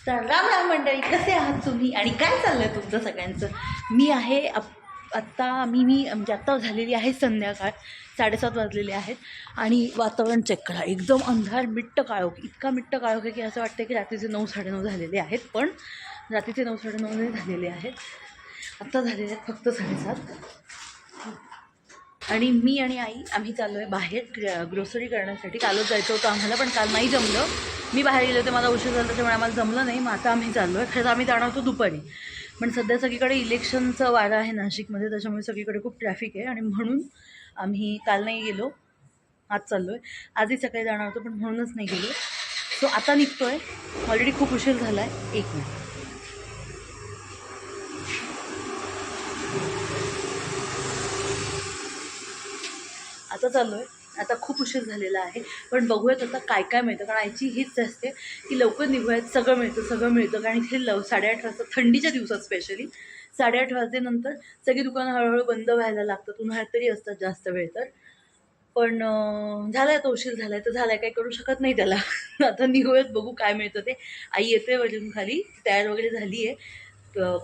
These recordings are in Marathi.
तर राम राम मंडळी, कसे आहात तुम्ही आणि काय चाललंय तुमचं सगळ्यांचं? मी आहे आत्ता मी म्हणजे आत्ता झालेली आहे संध्याकाळ, 7:30 वाजलेले आहेत आणि वातावरण चेक करा, एकदम अंधार, मिट्ट काळोख, इतका मिट्ट काळोख आहे की असं वाटतं की रात्रीचे 9 साडेनऊ झालेले आहेत. पण रात्रीचे 9 साडेनऊ झालेले आहेत, आत्ता झालेले आहेत फक्त 7:30. आणि मी आणि आई आम्ही चाललो आहे बाहेर ग्रोसरी करण्यासाठी. कालच जायचं होतं आम्हाला, पण काल नाही जमलं. मी बाहेर गेले होते, मला उशीर झाला, त्याच्यामुळे आम्हाला जमलं नाही. मग आता आम्ही चाललो आहे. खरं आम्ही जाणार होतो दुपारी, पण सध्या सगळीकडे इलेक्शनचं वारं आहे नाशिकमध्ये, त्याच्यामुळे सगळीकडे खूप ट्रॅफिक आहे आणि म्हणून आम्ही काल नाही गेलो, आज चाललो आहे. आजही सकाळी जाणार होतो पण म्हणूनच नाही गेलो. सो आता निघतो आहे, ऑलरेडी खूप उशीर झाला आहे. 1 मिनिट, आता चाललो आहे. आता खूप उशीर झालेला आहे, पण बघूयात आता काय काय मिळतं. कारण आईची हीच असते की लवकर निघूयात, सगळं मिळतं. कारण इथे 8:30 वाजता, थंडीच्या दिवसात स्पेशली 8:30 वाजल्यानंतर सगळी दुकानं हळूहळू बंद व्हायला लागतात. उन्हाळ्यात तरी असतात जास्त वेळ. तर पण झालं आहे, आता उशीर झाला आहे तर झाला आहे, काही करू शकत नाही त्याला. आता निघूयात, बघू काय मिळतं ते. आई येते वरून खाली, तयार वगैरे झाली आहे,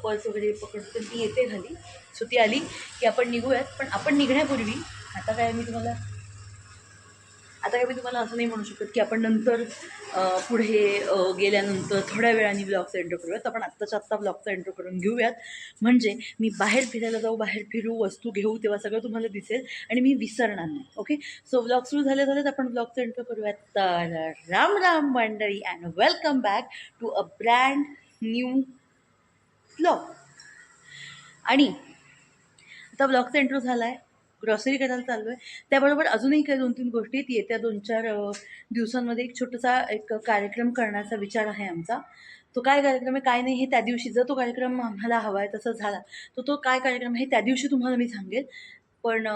पर्स वगैरे पकडतो, ती येते खाली. सो ती आली की आपण निघूयात. पण आपण निघण्यापूर्वी आता काय मी तुम्हाला असं नाही म्हणू शकत की आपण नंतर पुढे गेल्यानंतर थोड्या वेळाने ब्लॉगचा एंट्रो करूयात. आपण आत्ताच्या आत्ता ब्लॉगचा एंट्रो करून घेऊयात, म्हणजे मी बाहेर फिरायला जाऊ, बाहेर फिरू, वस्तू घेऊ, तेव्हा सगळं तुम्हाला दिसेल आणि मी विसरणार नाही. ओके, सो ब्लॉग सुरू झालेच आपण ब्लॉगचा एंट्रो करूयात. तर राम राम मंडळी and welcome back to a brand new blog. आणि आता ब्लॉगचा एंट्रो झाला आहे, ग्रॉसरी करायला चाललो आहे. त्याबरोबर अजूनही काही 2-3 गोष्टी आहेत. येत्या 2-4 दिवसांमध्ये एक छोटासा कार्यक्रम करण्याचा विचार आहे आमचा. तो काय कार्यक्रम आहे काय नाही हे त्या दिवशी, जर तो कार्यक्रम आम्हाला हवा आहे तसं झाला तर तो काय कार्यक्रम आहे त्या दिवशी तुम्हाला मी सांगेल. पण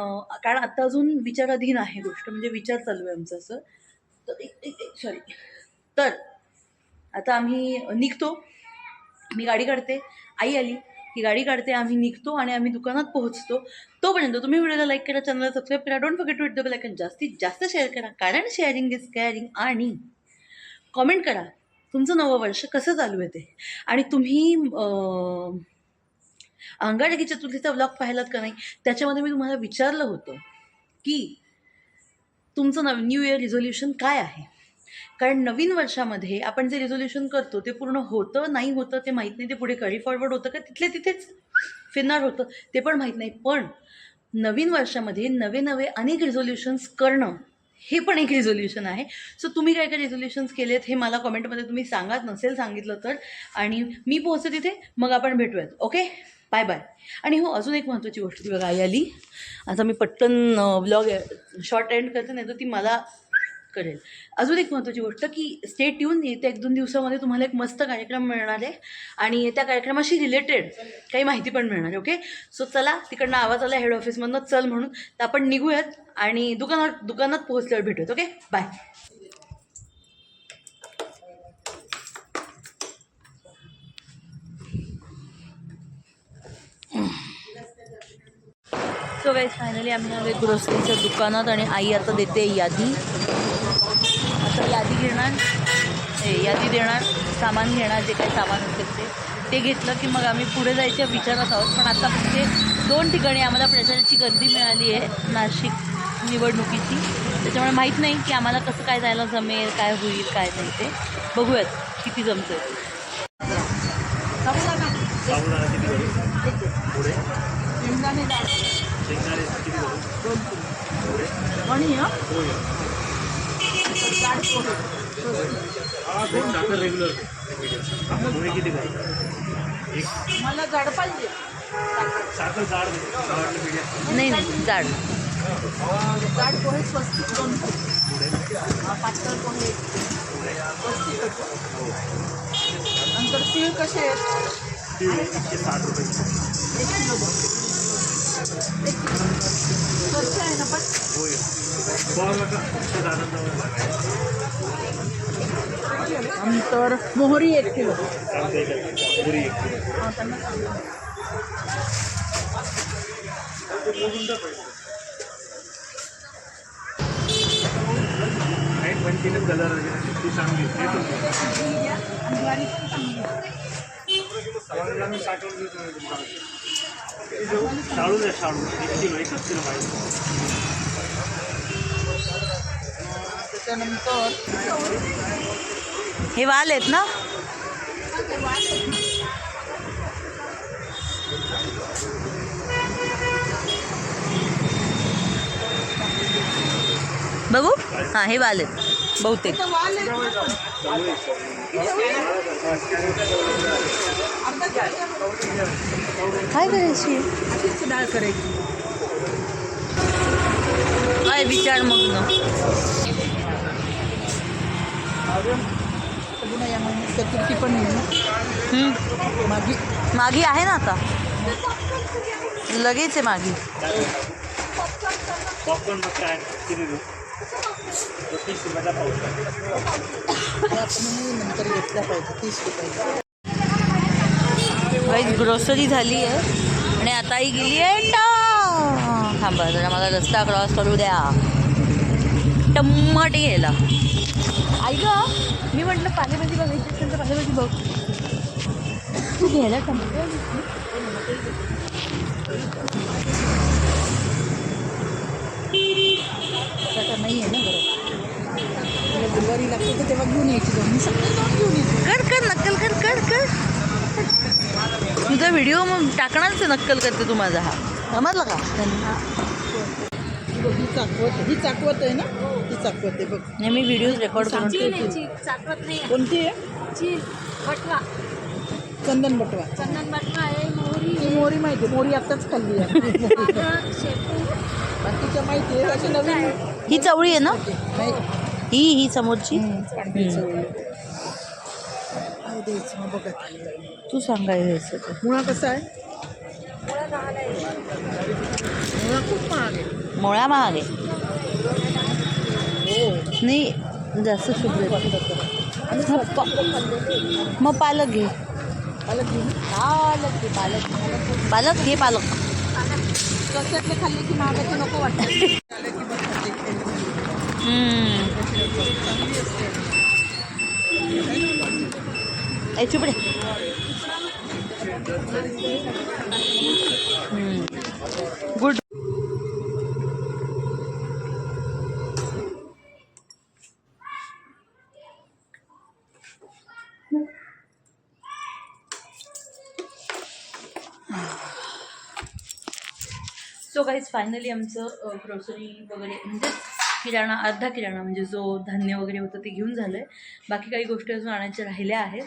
कारण आत्ता अजून विचाराधीन आहे गोष्ट, म्हणजे विचार चालू आहे आमचं असं. तर तर आता आम्ही निघतो. मी गाडी काढते, आई आली की गाडी काढते, आम्ही निघतो आणि आम्ही दुकानात पोहोचतो. तोपर्यंत तुम्ही व्हिडिओला लाईक करा, चॅनलला सबस्क्राईब करा, don't forget to hit the bell icon, जास्तीत जास्त शेअर करा, कारण शेअरिंग इज केअरिंग. आणि कॉमेंट करा तुमचं नवं वर्ष कसं चालू आहे ते. आणि तुम्ही अंगारकी चतुर्थीचा व्लॉग पाहिलात का नाही, त्याच्यामध्ये मी तुम्हाला विचारलं होतं की तुमचं न्यू इयर रिझोल्युशन काय आहे. कारण नवीन वर्षामध्ये आपण जे रिझोल्युशन करतो ते पूर्ण होतं नाही होतं ते माहीत नाही, ते पुढे कॅरी फॉरवर्ड होतं का तिथले तिथेच फिरणार होतं ते पण माहीत नाही. पण नवीन वर्षामध्ये नवे अनेक रिझोल्युशन्स करणं हे पण एक रिझोल्युशन आहे. सो तुम्ही काय काय रिझोल्युशन्स केलेत हे मला कमेंटमध्ये तुम्ही सांगा, नसेल सांगितलं तर. आणि मी पोहोचते तिथे, मग आपण भेटूयात. Okay, bye bye. आणि हो, अजून एक महत्त्वाची गोष्ट, ती बघा आई आली. आता मी पटकन ब्लॉग शॉर्ट एंड करते, नाही तर ती मला करेल. अजून एक महत्त्वाची गोष्ट की स्टे ट्यून, येत्या 1-2 दिवसामध्ये तुम्हाला एक मस्त कार्यक्रम मिळणार आहे आणि त्या कार्यक्रमाशी रिलेटेड काही माहिती पण मिळणार आहे. ओके, सो चला, तिकडनं आवाज आला हेड ऑफिसमधनं चल म्हणून, तर आपण निघूयात आणि दुकानात पोहोचल्यावर भेटूयात. Okay, bye. So guys, finally आम्ही आलो ग्रोसरीच्या दुकानात आणि आई आता देते यादी. आता यादी देणार, सामान घेणार, जे काही सामान असेल ते घेतलं की मग आम्ही पुढे जायच्या विचारात आहोत. पण आता म्हणजे 2 ठिकाणी आम्हाला प्रचाराची गर्दी मिळाली आहे नाशिक निवडणुकीची, त्याच्यामुळे माहीत नाही की आम्हाला कसं काय जायला जमेल, काय होईल काय नाही, ते बघूयात किती जमतं. मला जाड पाहिजे, नाही जाड पोहे स्वस्तिक 2, पातळ पोहे स्वस्तिक. नंतर तीळ कसे आहेत? 160 रुपये 1 किलो. स्वच्छ आहे ना पण? नंतर मोहरी 1 किलो. त्यांना कंटिन्यू कलर वगैरे ती चांगली शाळू द्या शाळू 1 किलो 1 किलो पाहिजे. त्याच्यानंतर हे वाल आहेत ना. बघू हां हे वाल आहेत बहुतेक. काय करायची डाळ करायची काय विचार मग ना. चतुर्थी पण मागी आहे ना आता लगेच आहे मागी. पॉपकॉर्न मग काय किती देऊ 30 रुपयाचा पाऊच नंतर घेतला पाहिजे 30 रुपये. काही ग्रोसरी झाली आहे आणि आताही गेली आहे थांबा जरा मला रस्ता क्रॉस करू द्या. टमाटे घ्यायला आई ग मी म्हटलं पालेभाजी बघायची असेल तर पालेभाजी बघ तू घ्यायला टमाटे नाही आहे ना बरोबर गुरुवारी लागते तर तेव्हा घेऊन यायची जाऊन मी सगळं जाऊन घेऊन यायची. कर कर नक्कल कर तुझा व्हिडिओ मग टाकणारच नक्कल करते तू माझा हा समजलं का. ही चाकवत आहे ना ती चाकवत आहे बघ. नाही मी व्हिडिओ रेकॉर्ड करून चाकवत नाही. कोणती आहे बटवा चंदन बटवा आहे. मोहरी माहिती आहे मोहरी आत्ताच खाल्ली आहे. बाकीच्या माहिती आहे अशी नवीन. ही चवळी आहे ना ही समोरची तू सांगायचं मुळा कसा आहे. मुळा खूप महाग आहे. मुळा महाग आहे नाही जास्त शुद्ध. मग पालक घे पालक घे पालक कशातले खाल्ले की महागाचे नको वाटतं. चुपडे गुड. सो गाईज फायनली आमचं ग्रोसरी वगैरे म्हणजे किराणा अर्धा किराणा म्हणजे जो धान्य वगैरे होतं ते घेऊन झालं आहे. बाकी काही गोष्टी अजून आणायच्या राहिल्या आहेत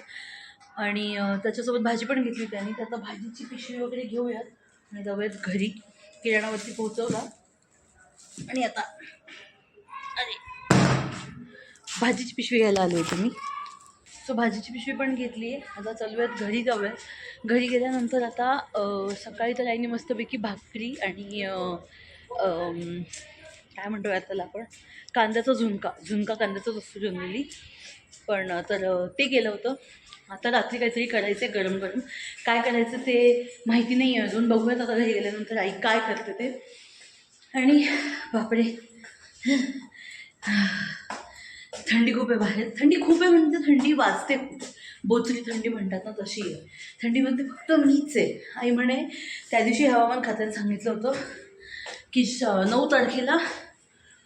आणि त्याच्यासोबत भाजी पण घेतली त्यांनी. तर आता भाजीची पिशवी वगैरे घेऊयात आणि जाऊयात घरी. किराणावरती पोहोचवला आणि आता अरे भाजीची पिशवी घ्यायला आले होते मी. सो भाजीची पिशवी पण घेतली आहे. आता चालूयात घरी जाऊयात. घरी गेल्यानंतर आता सकाळी तर आईने मस्तपैकी भाकरी आणि काय म्हणतो त्याला आपण कांद्याचा झुणका कांद्याचाच असतो जनरली पण तर ते केलं होतं. आता रात्री काहीतरी करायचं आहे गरम गरम. काय करायचं ते माहिती नाही आहे अजून. बघूयात आता घरी गेल्यानंतर आई काय करते ते. आणि बापरे थंडी खूप आहे बाहेर. थंडी खूप आहे म्हणजे थंडी वाजते खूप. बोचरी थंडी म्हणतात ना तशी आहे. थंडीमध्ये फक्त मीच आहे. आई म्हणे त्या दिवशी हवामान खात्याने सांगितलं होतं की 9 तारखेला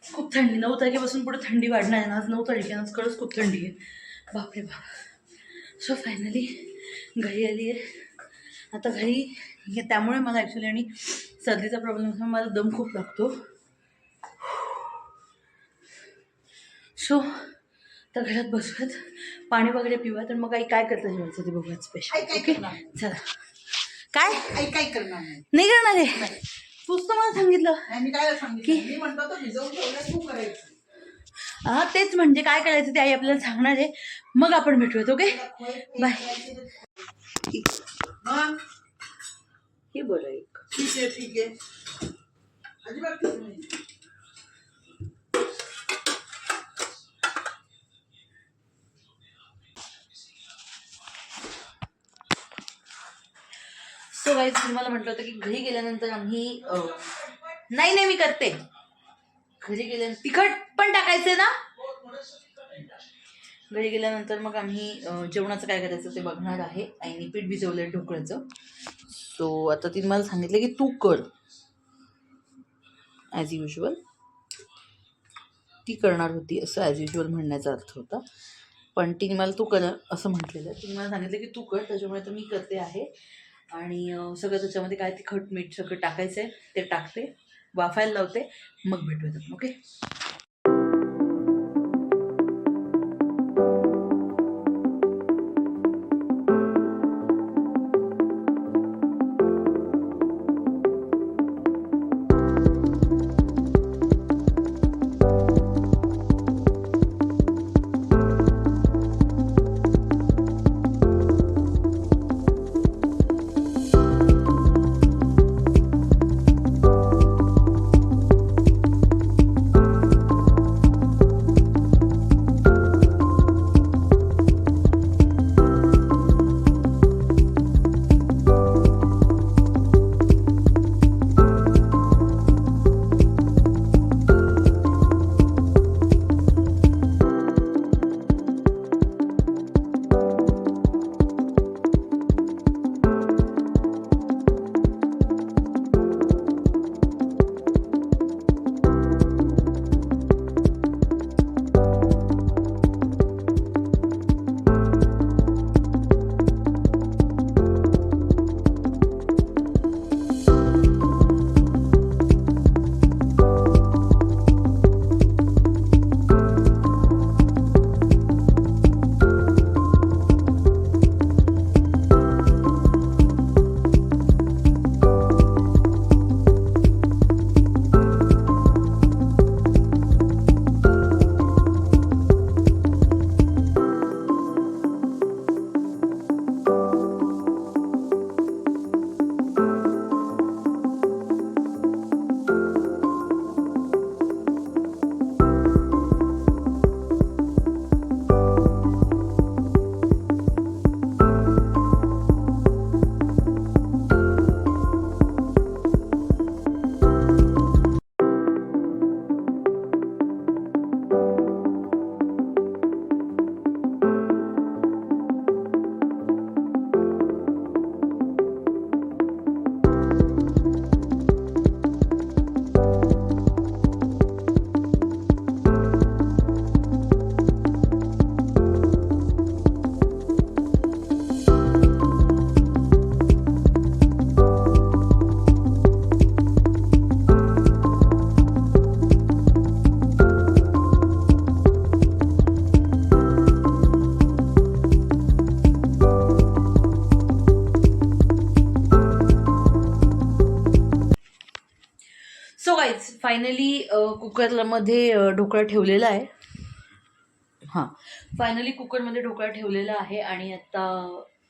खूप थंडी 9 तारखेपासून पुढे थंडी वाढणार आहे ना. आज 9 तारखेनंच खरंच खूप थंडी आहे बापरे बाप. सो फायनली घरी आली आहे. आता घरी त्यामुळे मला ॲक्च्युली आणि सर्दीचा प्रॉब्लेम असल्यामुळे मला दम खूप लागतो. सो तर घरात बसूयात पाणी वगैरे पिऊयात तर मग काही काय करता जेवायचं ते बघूयात स्पेशल. ओके चला. काय काय करणार नाही करणार आहे तूच तर मला सांगितलं मी काय सांगितलं मी म्हणतो तर भिजवून ठेवलं तू करायचं. हां तेच म्हणजे काय करायचं ते आई आपल्याला सांगणार आहे. मग आपण भेटूयात. Okay bye. हे बरं एक ठीक आहे अजिबात ठीक नाही. सो गाईज तुम्हाला म्हटलं होतं की घरी गेल्यानंतर आम्ही नाही मी करते. घरी गेल्यानंतर तिखट पण टाकायचं ना. घरी गेल्यानंतर मग आम्ही जेवणाचं काय करायचं ते बघणार आहे. आईने पीठ भिजवलं आहे ढोकळ्याचं. सो आता तिने मला सांगितलं की तू कर ॲज युजल. ती करणार होती असं ॲज युजल म्हणण्याचा अर्थ होता, पण तिने मला तू कर असं म्हटलेलं. तिने मला सांगितलं की तू कर, त्याच्यामुळे तर मी करते आहे. आणि सगळं त्याच्यामध्ये काय तिखट मीठ सगळं टाकायचं आहे ते टाकते, वाफायला लावते, मग भेटूयात आपण. ओके. सो गाईज फायनली कुकरमध्ये ढोकळा ठेवलेला आहे. हां, फायनली कुकरमध्ये ढोकळा ठेवलेला आहे. आणि आता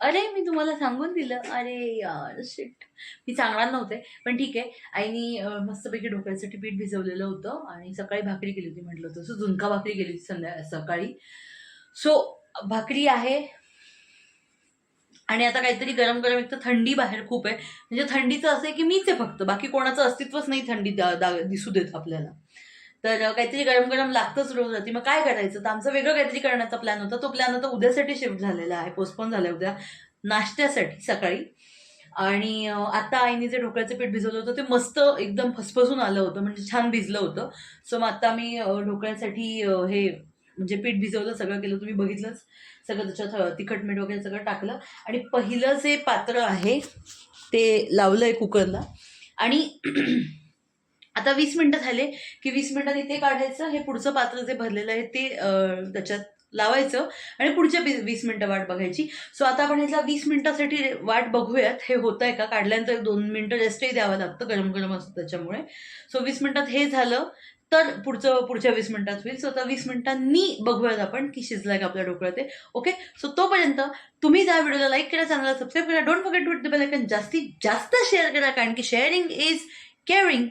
अरे मी तुम्हाला सांगून दिलं, अरे यार शिट, मी सांगणार नव्हते, पण ठीक आहे. आईनी मस्तपैकी ढोकळ्यासाठी पीठ भिजवलेलं होतं आणि सकाळी भाकरी केली होती, म्हटलं तसं झुणका भाकरी केली होती सकाळी. सो भाकरी आहे आणि आता काहीतरी गरम गरम. एक तर थंडी बाहेर खूप आहे, म्हणजे थंडीचं असं आहे की मीच आहे फक्त, बाकी कोणाचं अस्तित्वच नाही थंडी दिसू देत आपल्याला. तर काहीतरी गरम गरम लागतंच रोज रात्री. मग काय करायचं, तर आमचं वेगळं काहीतरी करण्याचा प्लॅन होता. तो प्लॅन आता उद्यासाठी शिफ्ट झालेला आहे, पोस्टपोन झाला उद्या नाश्त्यासाठी सकाळी. आणि आता आईने जे ढोकळ्याचं पीठ भिजवलं होतं ते मस्त एकदम फसफसून आलं होतं, म्हणजे छान भिजलं होतं. सो मग आता मी ढोकळ्यासाठी हे म्हणजे पीठ भिजवलं, सगळं केलं, तुम्ही बघितलंच. सगळं त्याच्यात तिखट मीठ वगैरे सगळं टाकलं आणि पहिलं जे पात्र आहे ते लावलं आहे कुकरला. आणि आता 20 मिनटं झाले की 20 मिनटात इथे काढायचं, हे पुढचं पात्र जे भरलेलं आहे ते त्याच्यात लावायचं आणि पुढच्या 20 मिनटं वाट बघायची. सो आता आपण ह्याला 20 मिनटासाठी वाट बघूयात हे होतं आहे का. काढल्यानंतर 2 मिनटं रेस्टही द्यावं लागतं, गरम गरम असतं त्याच्यामुळे. सो 20 मिनटात हे झालं तर पुढच्या 20 मिनटात होईल. सो आता 20 मिनिटांनी बघूयात आपण की शिजलाय का आपला ढोकळा ते. ओके. सो तोपर्यंत तुम्ही जा व्हिडिओला लाईक करा, चॅनलला सबस्क्राईब करा, don't forget to hit the bell icon, जास्तीत जास्त शेअर करा, कारण की शेअरिंग इज केअरिंग.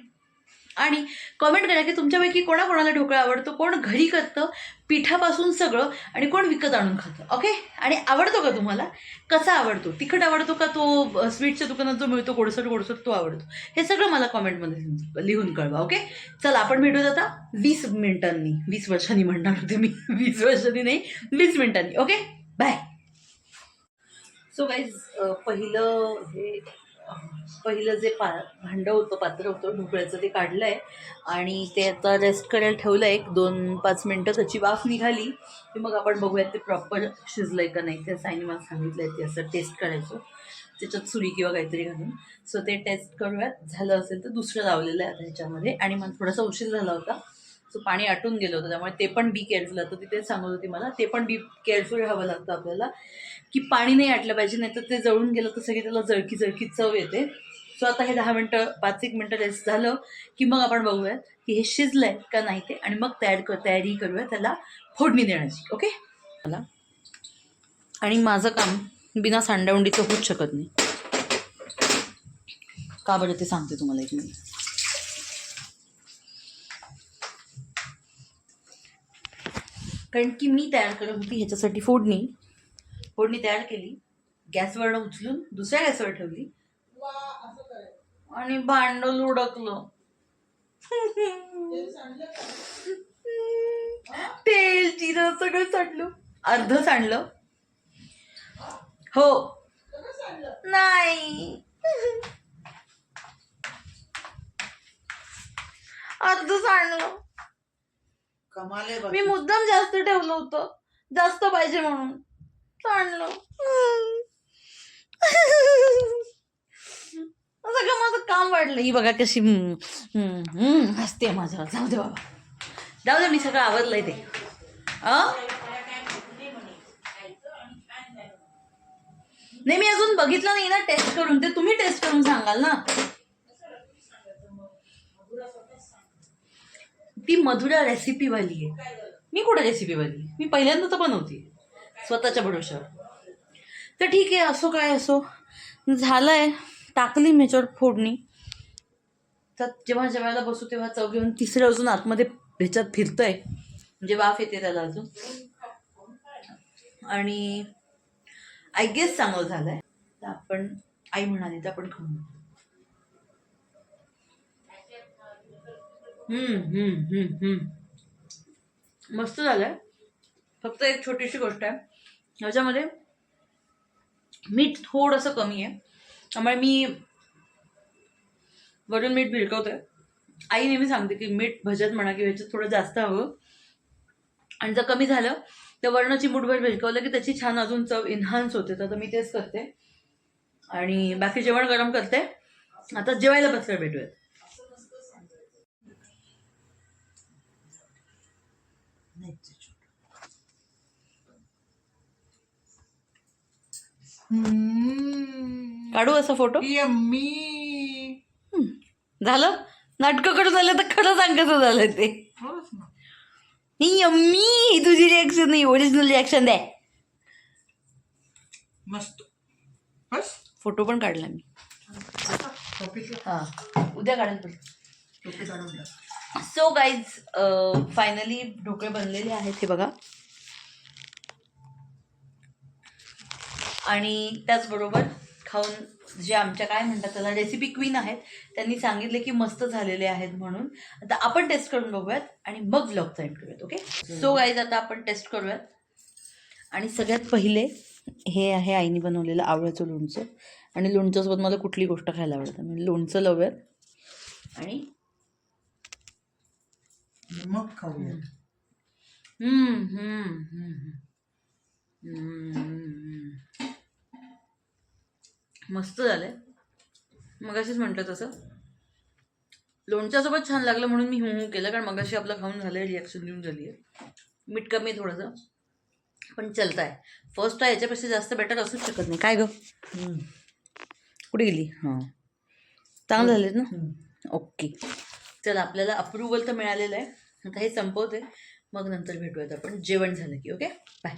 आणि कमेंट करा की तुमच्यापैकी कोणाकोणाला ढोकळा आवडतो, कोण घरी करतं पिठापासून सगळं आणि कोण विकत आणून खातं. ओके. आणि आवडतो का तुम्हाला, कसा आवडतो, तिखट आवडतो का तो स्वीटच्या दुकानात जो मिळतो गोडसर गोडसर तो आवडतो, हे सगळं मला कॉमेंटमध्ये लिहून कळवा. ओके. चला आपण भेटूत आता 20 मिनिटांनी, 20 वर्षांनी म्हणणार होते मी, 20 वर्षांनी नाही 20 मिनिटांनी. Okay bye. सो गाईज पहिलं जे भांडं होतं, पात्र होतं ढोकळ्याचं, ते काढलं आहे आणि ते आता रेस्ट करायला ठेवलं आहे. 1-2-5 मिनटं त्याची वाफ निघाली की मग आपण बघूयात ते प्रॉपर शिजलं आहे का नाही. त्या साईने मला सांगितलं आहे ते असं टेस्ट करायचं त्याच्यात सुरी किंवा काहीतरी घालून. सो ते टेस्ट करूयात. झालं असेल तर दुसरं लावलेलं आहे ह्याच्यामध्ये. आणि मला थोडासा उशीर झाला होता, सो पाणी आटून गेलं होतं, त्यामुळे ते पण बी केअरफुल. आता तिथे सांगत होती मला ते पण बी केअरफुल राहावं लागतं आपल्याला की पाणी नाही आटलं पाहिजे, नाही तर ते जळून गेलं तर सगळी त्याला जळकी जळकी चव येते. सो आता हे 10 मिनटं 5-1 मिनटं रेस्ट झालं की मग आपण बघूयात की हे शिजलं आहे का नाही ते, आणि मग तयारी करूया त्याला फोडणी देण्याची. ओके. मला आणि माझं काम बिना सांडावंडीचं होऊच शकत नाही. का बरं ते सांगते तुम्हाला 1 मिनिट. कारण की मी तयार करत होती ह्याच्यासाठी फोडणी तयार केली, गॅसवरनं उचलून दुसऱ्या गॅसवर ठेवली आणि भांडं लुडकलं. तेल जिरं सगळं सांडलं, अर्ध सांडलं. हो नाही अर्ध सांडलं. कमाल आहे मी मुद्दाम जास्त ठेवलं होतं, जास्त पाहिजे म्हणून सांडलं. सगळं माझं काम वाढलं. ही बघा कशी हसते माझ्या. जाऊ दे बाबा, जाऊ दे, मी सगळं आवडलंय ते. नाही मी अजून बघितलं नाही ना टेस्ट करून, ते तुम्ही टेस्ट करून सांगाल ना. ती मधुरा रेसिपीवाली आहे, मी कुठे रेसिपीवाली, मी पहिल्यांदा तर बनवते स्वतःच्या भरोशावर. तर ठीक आहे, असो काय असो, झालंय. टाकली ह्याच्यावर फोडणी. तर जेव्हा जेवायला बसू तेव्हा चव घेऊन तिसरं अजून आतमध्ये ह्याच्यात फिरतंय, म्हणजे वाफ येते त्याला अजून. आणि आय गेस चांगलं झालंय. तर आपण, आई म्हणाली तर आपण खाऊन. मस्त झालंय. फक्त एक छोटीशी गोष्ट आहे, ह्याच्यामध्ये मीठ थोडंसं कमी आहे, त्यामुळे मी वरून मीठ भिरकवतोय. आई नेहमी सांगते की मीठ भज्यात म्हणा किंवा ह्याच्यात थोडं जास्त हवं, आणि जर कमी झालं तर वर्ण चिमूटभर भिरकवलं की त्याची छान अजून चव इन्हान्स होते. तर मी तेच करते आणि बाकी जेवण गरम करते. आता जेवायला बसल्यावर भेटूयात. काढू असा फोटो? यम्मी. झालं नाटकं करून झालं तर खरं सांग कसं झालं ते. खरंच ना. ही यम्मी तुझी रिॲक्शन नाही, ओरिजिनल रिॲक्शन द्या. मस्त. बस फोटो पण काढला मी. हा उद्या काढेल पण. सो गाईज फायनली ढोकळे बनलेले आहेत हे बघा. आणि त्याचबरोबर खाऊन जे आमच्या काय म्हणतात त्याला रेसिपी क्वीन आहेत त्यांनी सांगितले की मस्त झालेले आहेत म्हणून. आता आपण टेस्ट करून बघूयात आणि मग व्लॉगचा एंड करूयात. ओके. सो गाईज आता आपण टेस्ट करूयात. आणि सगळ्यात पहिले हे आहे आईने बनवलेलं आवळ्याचं लोणचं. आणि लोणच्यासोबत मला कुठली गोष्ट खायला आवडतं, म्हणजे लोणचं लावूयात आणि मग खाऊया. मस्त झालंय. मगाशीच म्हटलं तसं लोणच्यासोबत छान लागलं म्हणून मी हू केलं, कारण मगाशी आपलं खाऊन झालंय, रिॲक्शन देऊन झाली आहे. मीठ कमी आहे थोडंसं पण चलत आहे. फर्स्ट आहे, याच्यापेक्षा जास्त बेटर असूच शकत नाही. काय ग कुठे गेली? हां चांगलं झालेत ना. ओके चल, आपल्याला अप्रुव्हल तर मिळालेलं आहे. आता हे संपवते, मग नंतर भेटूयात आपण जेवण झालं की. Okay bye.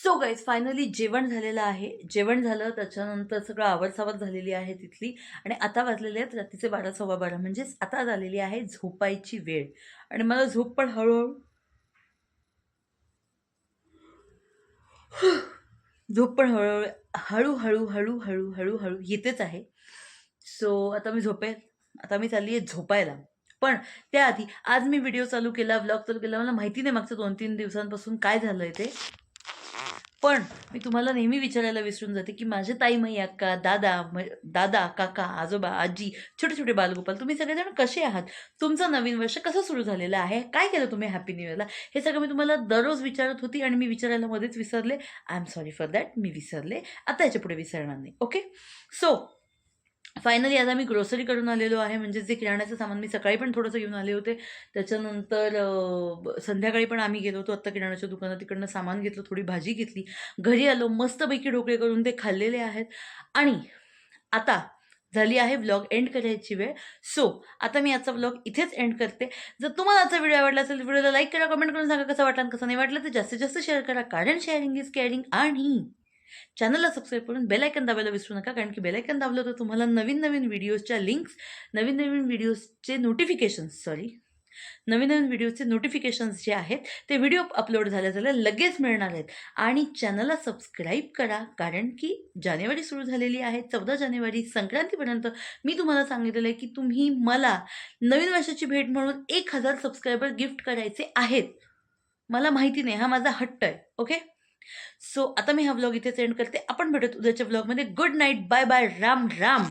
So guys finally जेवण झालेलं आहे. जेवण झालं त्याच्यानंतर सगळं आवरसावर झालेली आहे तिथली. आणि आता वाजलेले आहेत रात्रीचे 12 सव्वा 12, म्हणजेच आता झालेली आहे झोपायची वेळ. आणि मला झोप पण हळूहळू हळूहळू येतेच आहे. सो आता मी झोपेल. आता मी चालली आहे झोपायला. पण त्याआधी आज मी व्हिडिओ चालू केला, व्लॉग चालू केला. मला माहिती नाही मागच्या 2-3 दिवसांपासून काय झालं आहे ते. पण मी तुम्हाला नेहमी विचारायला विसरून जाते की माझे ताईमाई अक्का, दादा, काका, आजोबा, आजी, छोटे छोटे बालगोपाल, तुम्ही सगळेजण कसे आहात? तुमचं नवीन वर्ष कसं सुरू झालेलं आहे? काय केलं तुम्ही हॅपी न्यू इयरला? हे सगळं मी तुम्हाला दररोज विचारत होती आणि मी विचारायला मध्येच विसरले. I am sorry for that. मी विसरले. आता याच्या पुढे विसरणार नाही. ओके. सो फायनली आता मी ग्रोसरी करून आलेलो आहे. म्हणजे जे किराण्याचं सामान मी सकाळी पण थोडंसं घेऊन आले होते. त्याच्यानंतर संध्याकाळी पण आम्ही गेलो होतो आत्ता किराण्याच्या दुकानात. तिकडनं सामान घेतलं, थोडी भाजी घेतली. घरी आलो, मस्तपैकी ढोकळे करून ते खाल्लेले आहेत. आणि आता झाली आहे व्लॉग एंड करायची वेळ. सो आता मी आजचा व्लॉग इथेच एंड करते. जर तुम्हाला आजचा व्हिडिओ आवडला असेल तर व्हिडिओला लाईक करा, कमेंट करून सांगा कसं वाटलं आणि कसं नाही वाटलं. तर जास्तीत जास्त शेअर करा, कारण शेअरिंग इज केअरिंग. आणि चॅनलला सबस्क्राईब करून बेल आयकन दाबायला विसरू नका, कारण की बेल आयकन दाबलं तर तुम्हाला नवीन नवीन व्हिडिओजच्या लिंक्स, नवीन नवीन व्हिडिओजचे नोटिफिकेशन्स जे आहेत ते व्हिडिओ अपलोड झाल्या लगेच मिळणार आहेत. आणि चॅनलला सबस्क्राईब करा, कारण की जानेवारी सुरू झालेली आहे. 14 जानेवारी संक्रांतीपर्यंत मी तुम्हाला सांगितलेलं आहे की तुम्ही मला नवीन वर्षाची भेट म्हणून 1000 सबस्क्रायबर गिफ्ट करायचे आहेत. मला माहिती नाही, हा माझा हट्ट आहे. ओके. सो आता मी हा व्लॉग इथेच एंड करते. आपण भेटत उद्याच्या व्लॉगमध्ये. Good night, bye bye, Ram Ram.